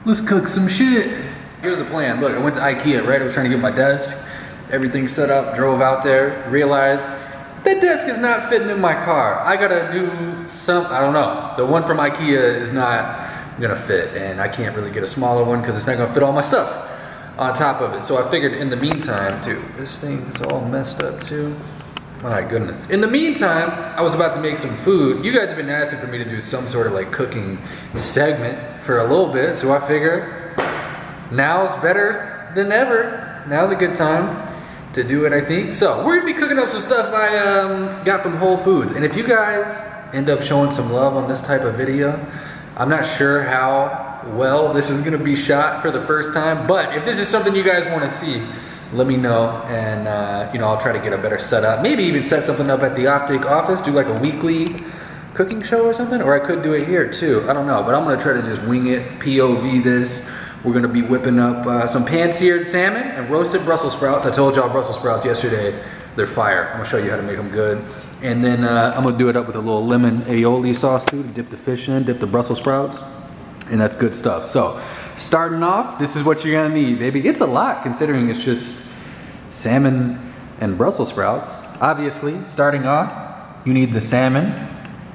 Let's cook some shit. Here's the plan. Look, I went to IKEA, right? I was trying to get my desk, everything set up, drove out there, realized that desk is not fitting in my car. I gotta do some, I don't know. The one from IKEA is not gonna fit, and I can't really get a smaller one because it's not gonna fit all my stuff on top of it. So I figured in the meantime, dude, this thing is all messed up too. My goodness. In the meantime, I was about to make some food. You guys have been asking for me to do some sort of like cooking segment for a little bit, so I figure now's better than ever. Now's a good time to do it, I think. So we're gonna be cooking up some stuff I got from Whole Foods. And if you guys end up showing some love on this type of video, I'm not sure how well this is gonna be shot for the first time, but if this is something you guys wanna see, let me know, and you know, I'll try to get a better setup. Maybe even set something up at the Optic office, do like a weekly cooking show or something, or I could do it here too. I don't know, but I'm gonna try to just wing it, POV this. We're gonna be whipping up some pan-seared salmon and roasted Brussels sprouts. I told y'all Brussels sprouts yesterday, they're fire. I'm gonna show you how to make them good. And then I'm gonna do it up with a little lemon aioli sauce too, to dip the fish in, dip the Brussels sprouts, and that's good stuff. So, starting off, this is what you're gonna need, baby. It's a lot considering it's just salmon and Brussels sprouts. Obviously, starting off, you need the salmon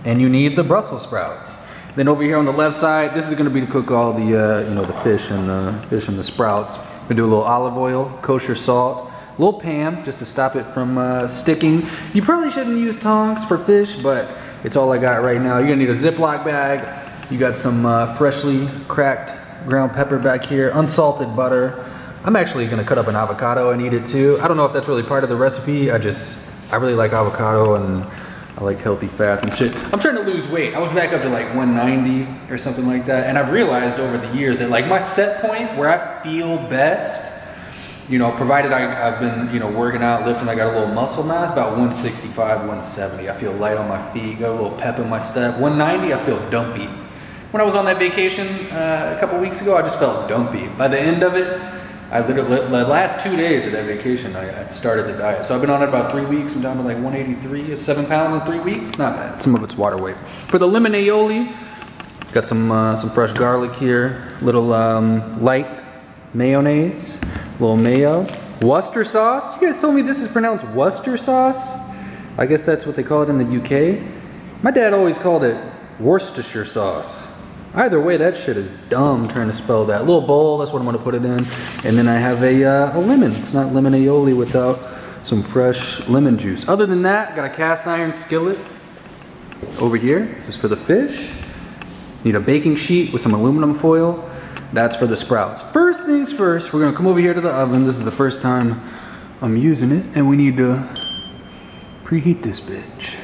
and you need the Brussels sprouts. Then over here on the left side, this is gonna be to cook all the, you know, the fish and the sprouts. I'm gonna do a little olive oil, kosher salt, a little Pam, just to stop it from sticking. You probably shouldn't use tongs for fish, but it's all I got right now. You're gonna need a Ziploc bag. You got some freshly cracked ground pepper back here, unsalted butter. I'm actually gonna cut up an avocado and eat it too. I don't know if that's really part of the recipe. I really like avocado and I like healthy fats and shit. I'm trying to lose weight. I was back up to like 190 or something like that. And I've realized over the years that like my set point where I feel best, you know, provided I've been, you know, working out, lifting, I got a little muscle mass, about 165, 170. I feel light on my feet, got a little pep in my step. 190, I feel dumpy. When I was on that vacation a couple weeks ago, I just felt dumpy. By the end of it, I literally, the last 2 days of that vacation, I started the diet. So I've been on it about 3 weeks. I'm down to like 183, 7 pounds in 3 weeks. It's not bad. Some of it's water weight. For the lemon aioli, got some fresh garlic here, little light mayonnaise, little mayo, Worcester sauce. You guys told me this is pronounced Worcester sauce. I guess that's what they call it in the UK. My dad always called it Worcestershire sauce. Either way, that shit is dumb trying to spell that. Little bowl, that's what I'm gonna put it in. And then I have a lemon. It's not lemon aioli without some fresh lemon juice. Other than that, got a cast iron skillet over here. This is for the fish. Need a baking sheet with some aluminum foil. That's for the sprouts. First things first, we're gonna come over here to the oven. This is the first time I'm using it, and we need to preheat this bitch.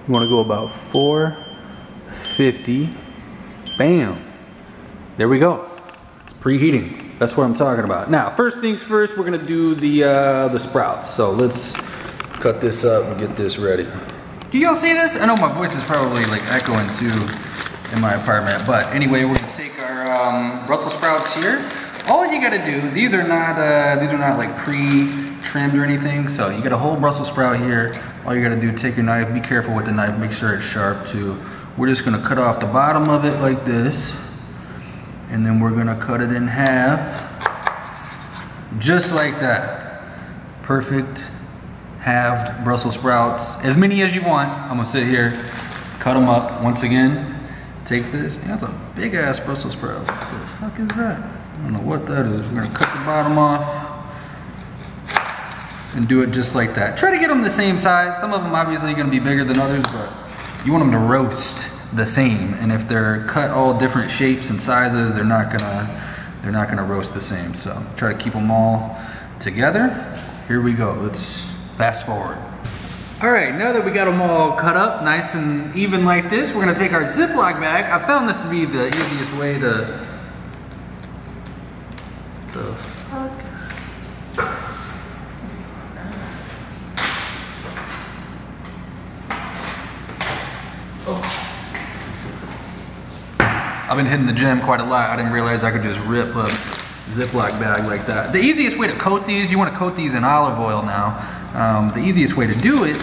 You wanna go about 450. Bam. There we go. It's preheating. That's what I'm talking about. Now, first things first, we're gonna do the sprouts. So let's cut this up and get this ready. Do y'all see this? I know my voice is probably like echoing too in my apartment, but anyway, we're gonna take our Brussels sprouts here. All you gotta do, these are not like pre-trimmed or anything. So you got a whole Brussels sprout here. All you gotta do, take your knife, be careful with the knife, make sure it's sharp too. We're just gonna cut off the bottom of it like this, and then we're gonna cut it in half, just like that. Perfect halved Brussels sprouts, as many as you want. I'm gonna sit here, cut them up. Once again, take this, man, that's a big ass Brussels sprout. What the fuck is that? I don't know what that is. We're gonna cut the bottom off and do it just like that. Try to get them the same size. Some of them obviously gonna be bigger than others, but you want them to roast the same, and if they're cut all different shapes and sizes, they're not gonna roast the same. So try to keep them all together. Here we go. Let's fast forward. All right, now that we got them all cut up nice and even like this, we're gonna take our Ziploc bag. I found this to be the easiest way to. The fuck? I've been hitting the gym quite a lot. I didn't realize I could just rip a Ziploc bag like that. The easiest way to coat these, you want to coat these in olive oil now. The easiest way to do it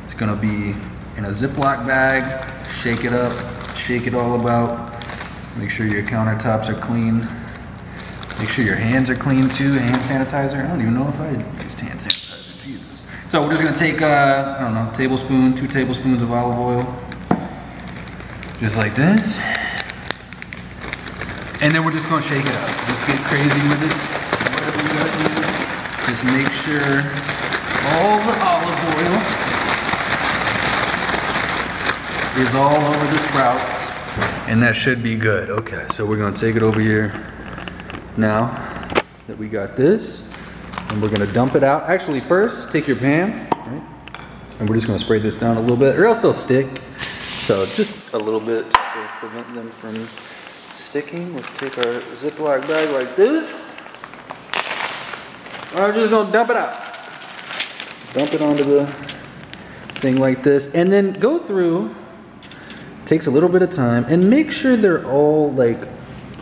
is going to be in a Ziploc bag, shake it up, shake it all about, Make sure your countertops are clean. Make sure your hands are clean too, hand sanitizer. I don't even know if I used hand sanitizer, Jesus. So we're just gonna take, I don't know, tablespoon, 2 tablespoons of olive oil. Just like this. And then we're just gonna shake it up. Just get crazy with it. Whatever you gotta do. Just make sure all the olive oil is all over the sprouts. And that should be good. Okay, so we're gonna take it over here now that we got this. And we're gonna dump it out. Actually, first, take your pan, right? And we're just gonna spray this down a little bit, or else they'll stick. So just a little bit just to prevent them from sticking. Let's take our Ziploc bag like this. I'm just gonna dump it out. Dump it onto the thing like this, and then go through. Takes a little bit of time, and make sure they're all like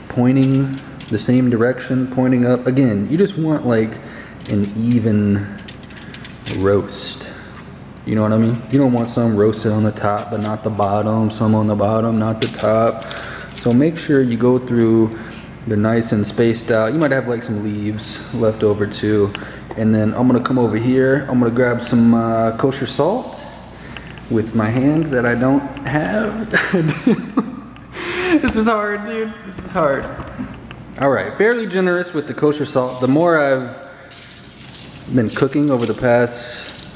pointing the same direction, pointing up. Again, you just want like an even roast. You know what I mean? You don't want some roasted on the top, but not the bottom, some on the bottom, not the top. So make sure you go through, they're nice and spaced out. You might have like some leaves left over too. And then I'm gonna come over here. I'm gonna grab some kosher salt with my hand that I don't have. This is hard, dude. This is hard. All right, fairly generous with the kosher salt. The more I've been cooking over the past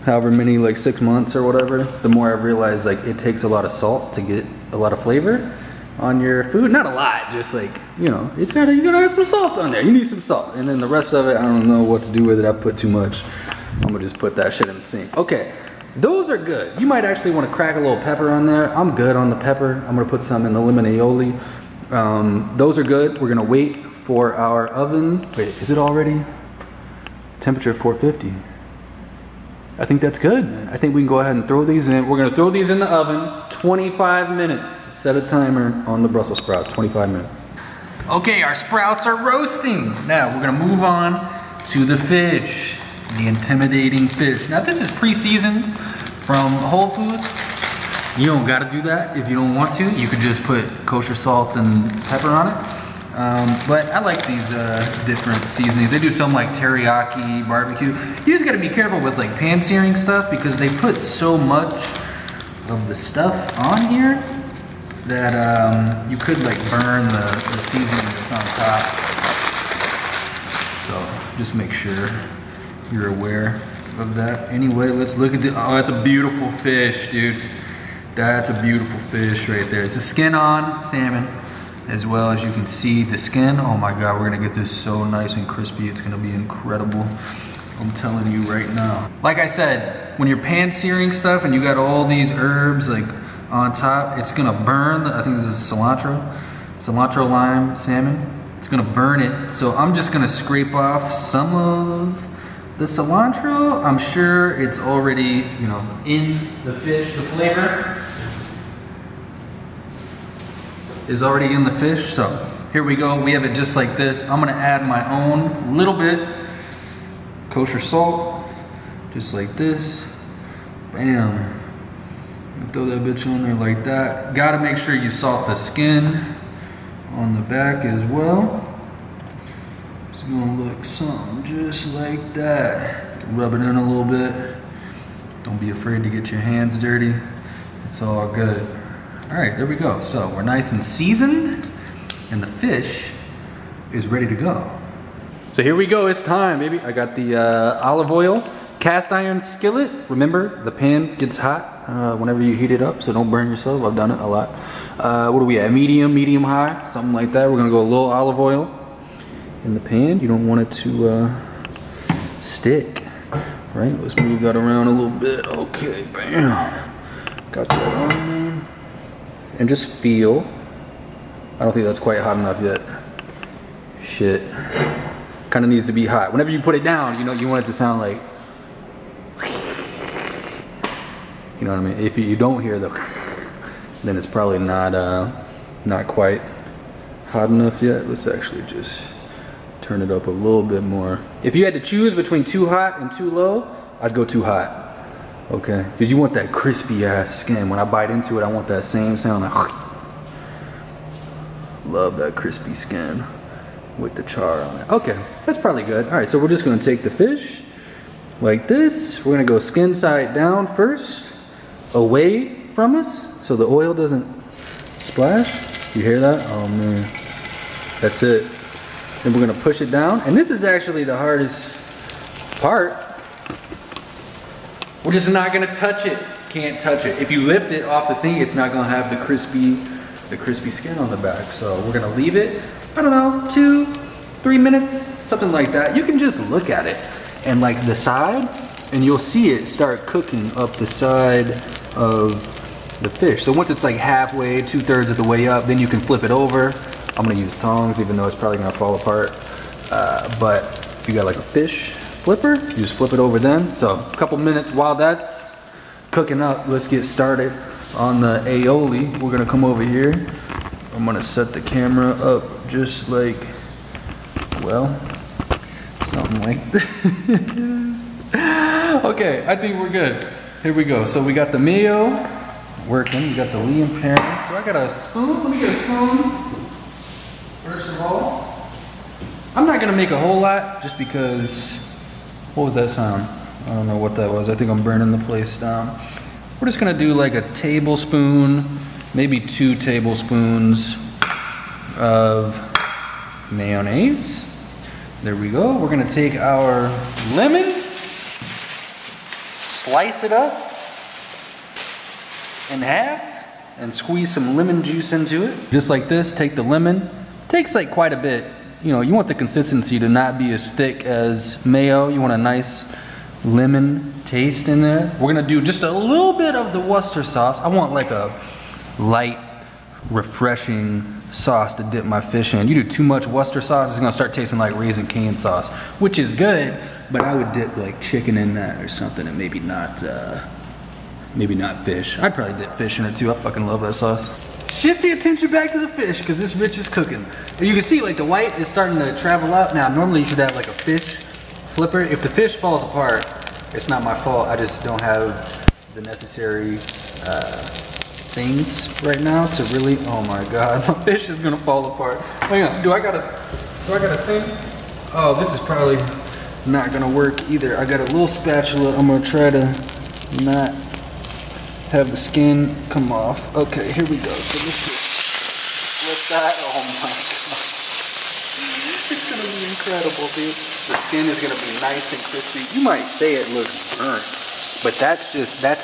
however many, like 6 months or whatever, the more I've realized like it takes a lot of salt to get a lot of flavor on your food. Not a lot, just like, you know, you gotta have some salt on there. You need some salt. And then the rest of it, I don't know what to do with it. I put too much. I'm gonna just put that shit in the sink. Okay, those are good. You might actually wanna crack a little pepper on there. I'm good on the pepper. I'm gonna put some in the lemon aioli. Those are good. We're gonna wait for our oven. Wait, is it already? Temperature 450. I think that's good. I think we can go ahead and throw these in. We're gonna throw these in the oven, 25 minutes. Set a timer on the Brussels sprouts, 25 minutes. Okay, our sprouts are roasting. Now we're gonna move on to the fish, the intimidating fish. Now this is pre-seasoned from Whole Foods. You don't gotta do that if you don't want to. You could just put kosher salt and pepper on it. But I like these different seasonings. They do some like teriyaki, barbecue. You just gotta be careful with like pan searing stuff because they put so much of the stuff on here that you could like burn the seasoning that's on top. So just make sure you're aware of that. Anyway, let's look at the, oh, that's a beautiful fish, dude. That's a beautiful fish right there. It's a skin on salmon, as well as you can see the skin. Oh my God, we're gonna get this so nice and crispy. It's gonna be incredible. I'm telling you right now. Like I said, when you're pan searing stuff and you got all these herbs like on top, it's gonna burn. I think this is cilantro lime salmon. It's gonna burn it. So I'm just gonna scrape off some of the cilantro. I'm sure it's already, you know, in the fish. The flavor is already in the fish. So here we go. We have it just like this. I'm gonna add my own little bit kosher salt, just like this. Bam. Throw that bitch on there like that. Gotta make sure you salt the skin on the back as well. It's gonna look something just like that. Rub it in a little bit. Don't be afraid to get your hands dirty. It's all good. All right, there we go. So we're nice and seasoned and the fish is ready to go. So here we go, it's time, baby. I got the olive oil, cast iron skillet. Remember, the pan gets hot whenever you heat it up, so don't burn yourself. I've done it a lot. What are we at? Medium high, something like that. We're gonna go a little olive oil in the pan. You don't want it to stick, right? Let's move that around a little bit. Okay, bam. Got that on there. And just feel. I don't think that's quite hot enough yet. Shit. Kind of needs to be hot. Whenever you put it down, you know, you want it to sound like, you know what I mean? If you don't hear the, then it's probably not quite hot enough yet. Let's actually just turn it up a little bit more. If you had to choose between too hot and too low, I'd go too hot. Okay, because you want that crispy ass skin. When I bite into it, I want that same sound like, Love that crispy skin with the char on it. Okay, that's probably good. All right, so we're just gonna take the fish like this. We're gonna go skin side down first, away from us, so the oil doesn't splash. You hear that? Oh man, that's it. Then we're gonna push it down, and this is actually the hardest part. We're just not gonna touch it. Can't touch it. If you lift it off the thing, it's not gonna have the crispy skin on the back. So we're gonna leave it, I don't know, 2-3 minutes, something like that. You can just look at it and like the side, and you'll see it start cooking up the side of the fish. So once it's like halfway, 2/3 of the way up, then you can flip it over. I'm gonna use tongs, even though it's probably gonna fall apart. But if you got like a fish flipper, you just flip it over then. So a couple minutes while that's cooking up, let's get started on the aioli. We're gonna come over here. I'm gonna set the camera up just like, well, something like this. Okay, I think we're good. Here we go. So we got the mayo working. We got the Liam parents. Do I got a spoon? Let me get a spoon. First of all, I'm not gonna make a whole lot just because, what was that sound? I don't know what that was. I think I'm burning the place down. We're just gonna do like a tablespoon, maybe 2 tablespoons of mayonnaise. There we go. We're gonna take our lemon, slice it up in half, and squeeze some lemon juice into it. Just like this, take the lemon. Takes like quite a bit. You know, you want the consistency to not be as thick as mayo. You want a nice lemon taste in there. We're gonna do just a little bit of the Worcester sauce. I want like a light, refreshing sauce to dip my fish in. You do too much Worcester sauce, it's gonna start tasting like Raising Cane sauce, which is good, but I would dip like chicken in that or something, and maybe not fish. I'd probably dip fish in it too. I fucking love that sauce. Shift the attention back to the fish, because this bitch is cooking. And you can see like the white is starting to travel up. Now normally you should have like a fish flipper. If the fish falls apart, it's not my fault. I just don't have the necessary things right now to really, oh my God, my fish is gonna fall apart. Hang on, do I got a thing? Oh, this is probably not gonna work either. I got a little spatula. I'm gonna try to not have the skin come off. Okay, here we go. So let's just flip that. Oh my God. It's gonna be incredible, dude. The skin is gonna be nice and crispy. You might say it looks burnt, but that's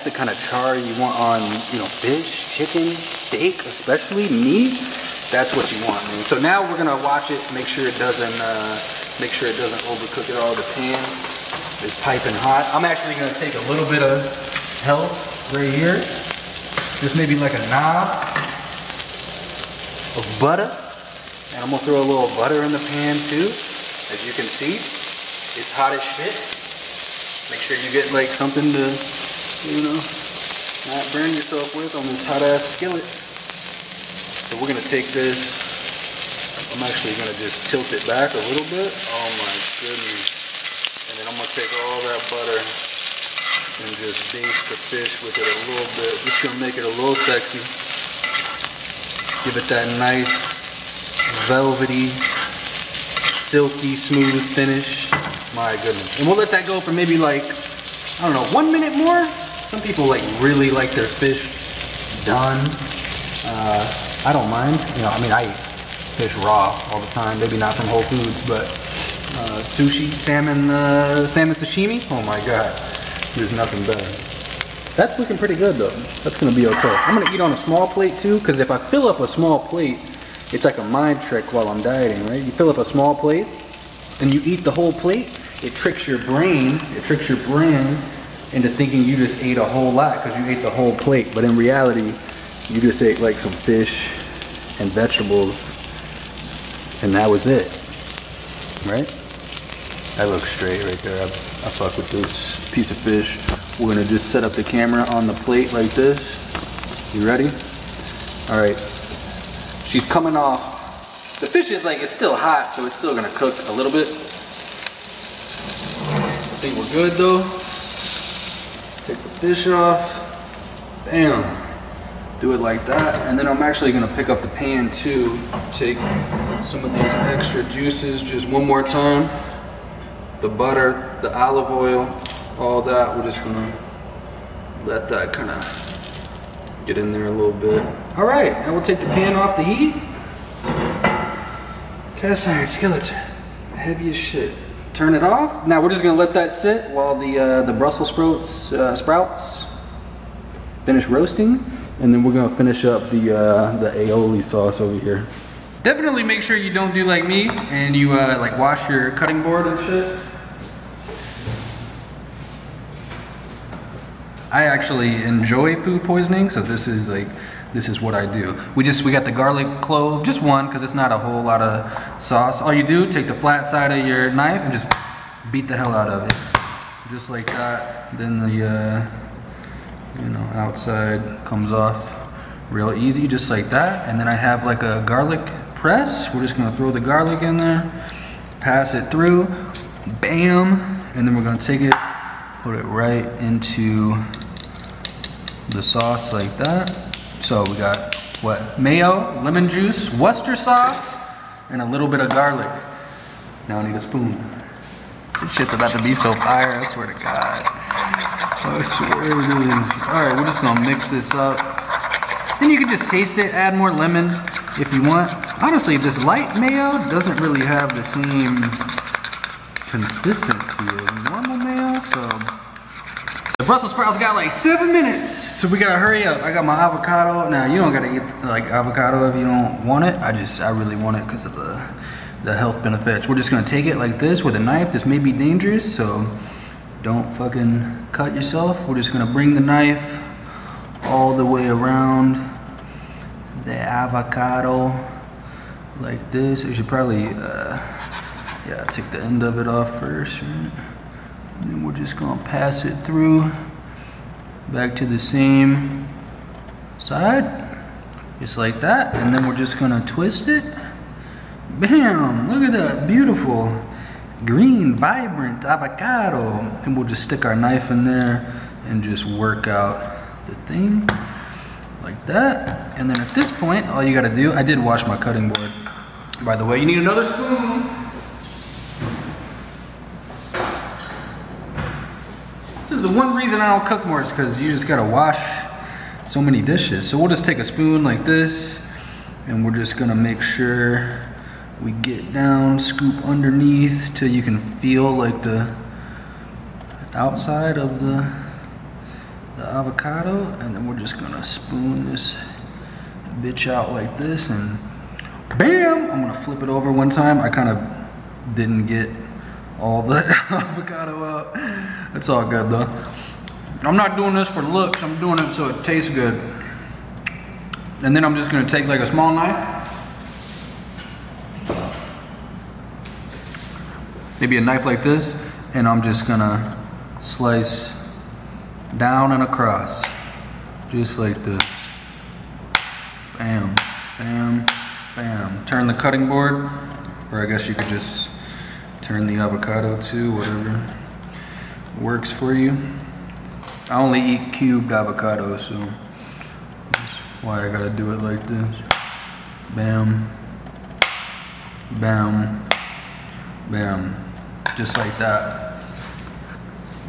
the kind of char you want on, you know, fish, chicken, steak, especially meat. That's what you want, man. So now we're gonna watch it, make sure it doesn't overcook it all. The pan is piping hot. I'm actually gonna take a little bit of help right here. Just maybe like a knob of butter. And I'm gonna throw a little butter in the pan too. As you can see, it's hot as shit. Make sure you get like something to, you know, not burn yourself with on this hot ass skillet. So we're gonna take this. I'm actually gonna just tilt it back a little bit. Oh my goodness. And then I'm gonna take all that butter and just baste the fish with it a little bit. Just gonna make it a little sexy. Give it that nice, velvety, silky, smooth finish. My goodness. And we'll let that go for maybe like, I don't know, 1 minute more. Some people like really like their fish done. I don't mind. You know, I mean, I eat fish raw all the time. Maybe not from Whole Foods, but sushi, salmon sashimi. Oh my God. There's nothing better. That's looking pretty good though. That's gonna be okay. I'm gonna eat on a small plate too, because if I fill up a small plate, it's like a mind trick while I'm dieting, right? You fill up a small plate and you eat the whole plate, it tricks your brain into thinking you just ate a whole lot because you ate the whole plate. But in reality, you just ate like some fish and vegetables and that was it, right? That looks straight right there. I fuck with this piece of fish. We're gonna just set up the camera on the plate like this. You ready? All right. She's coming off. The fish is like, it's still hot, so it's still gonna cook a little bit. I think we're good though. Let's take the fish off. Bam. Do it like that, and then I'm actually gonna pick up the pan too. Take some of these extra juices just one more time. The butter, the olive oil, all that. We're just gonna let that kind of get in there a little bit. All right, now we'll take the pan off the heat. Cast iron skillet's heavy as shit. Turn it off. Now we're just gonna let that sit while the Brussels sprouts finish roasting. And then we're gonna finish up the aioli sauce over here. Definitely make sure you don't do like me and you like wash your cutting board and shit. I actually enjoy food poisoning, so this is what I do. We got the garlic clove, just one, because it's not a whole lot of sauce. All you do, take the flat side of your knife and just beat the hell out of it, just like that. Then the outside comes off real easy, just like that. And then I have like a garlic press. We're just gonna throw the garlic in there, pass it through, bam, and then we're gonna take it, put it right into the sauce like that. So we got what? Mayo, lemon juice, Worcester sauce, and a little bit of garlic. Now I need a spoon. This shit's about to be so fire, I swear to God. I swear it is. All right, we're just gonna mix this up. Then you can just taste it, add more lemon if you want. Honestly, this light mayo doesn't really have the same consistency as normal mayo, so. The Brussels sprouts got like 7 minutes, so we gotta hurry up. I got my avocado. Now, you don't gotta eat like avocado if you don't want it. I really want it because of the health benefits. We're just gonna take it like this with a knife. This may be dangerous, so don't fucking cut yourself. We're just gonna bring the knife all the way around the avocado like this. You should probably, yeah, take the end of it off first, right? And then we're just gonna pass it through back to the same side, just like that. And then we're just gonna twist it. Bam, look at that beautiful green, vibrant avocado. And we'll just stick our knife in there and just work out the thing like that. And then at this point, all you gotta do, I did wash my cutting board, by the way. You need another spoon. This is the one reason I don't cook more, is because you just gotta wash so many dishes. So we'll just take a spoon like this, and we're just gonna make sure we get down, scoop underneath till you can feel like the outside of the avocado, and then we're just gonna spoon this bitch out like this, and bam! I'm gonna flip it over one time. I kind of didn't get all the avocado out. It's all good though. I'm not doing this for looks, I'm doing it so it tastes good. And then I'm just gonna take like a small knife, maybe a knife like this, and I'm just gonna slice down and across, just like this. Bam, bam, bam. Turn the cutting board, or I guess you could just turn the avocado too, whatever works for you. I only eat cubed avocado, so that's why I gotta do it like this. Bam, bam, bam. Just like that.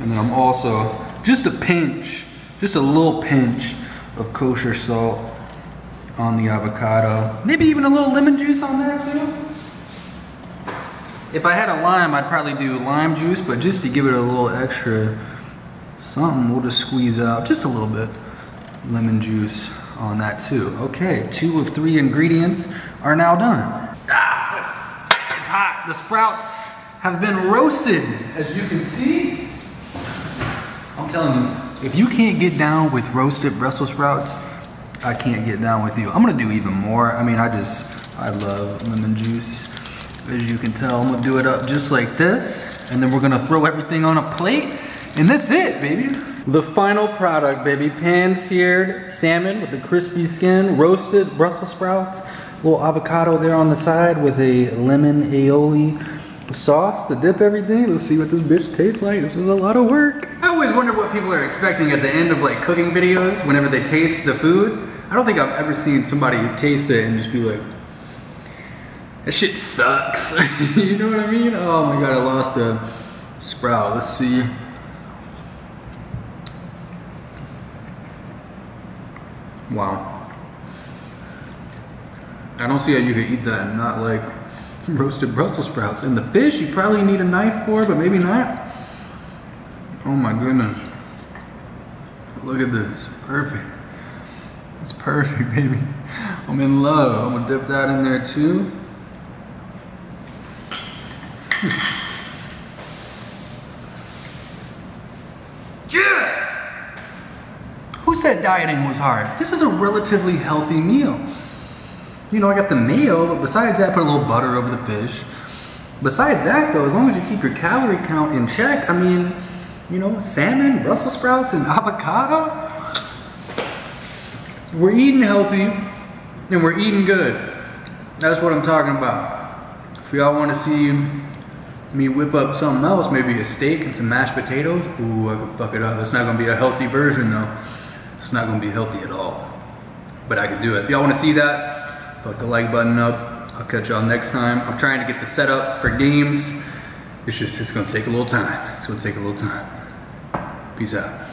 And then I'm also, just a pinch, just a little pinch of kosher salt on the avocado. Maybe even a little lemon juice on there too. If I had a lime, I'd probably do lime juice, but just to give it a little extra something, we'll just squeeze out just a little bit lemon juice on that too. Okay, 2 of 3 ingredients are now done. Ah, it's hot. The sprouts have been roasted, as you can see. I'm telling you, if you can't get down with roasted Brussels sprouts, I can't get down with you. I'm gonna do even more. I mean, I love lemon juice. As you can tell, I'm gonna do it up just like this, and then we're gonna throw everything on a plate, and that's it, baby. The final product, baby. Pan-seared salmon with the crispy skin, roasted Brussels sprouts, little avocado there on the side with a lemon aioli sauce to dip everything. Let's see what this bitch tastes like. This is a lot of work. I always wonder what people are expecting at the end of like cooking videos whenever they taste the food. I don't think I've ever seen somebody taste it and just be like, that shit sucks. You know what I mean? Oh my God, I lost a sprout. Let's see. Wow. I don't see how you could eat that and not like roasted Brussels sprouts. And the fish, you probably need a knife for, but maybe not. Oh my goodness. Look at this. Perfect. It's perfect, baby. I'm in love. I'm gonna dip that in there too. Yeah! Who said dieting was hard? This is a relatively healthy meal. You know, I got the mayo, but besides that, I put a little butter over the fish. Besides that though, as long as you keep your calorie count in check, I mean, you know, salmon, Brussels sprouts, and avocado. We're eating healthy and we're eating good. That's what I'm talking about. If y'all want to see me whip up something else, maybe a steak and some mashed potatoes, ooh, I could fuck it up. That's not gonna be a healthy version though. It's not gonna be healthy at all. But I could do it. If y'all want to see that, fuck the like button up. I'll catch y'all next time. I'm trying to get the setup for games. It's gonna take a little time. It's gonna take a little time. Peace out.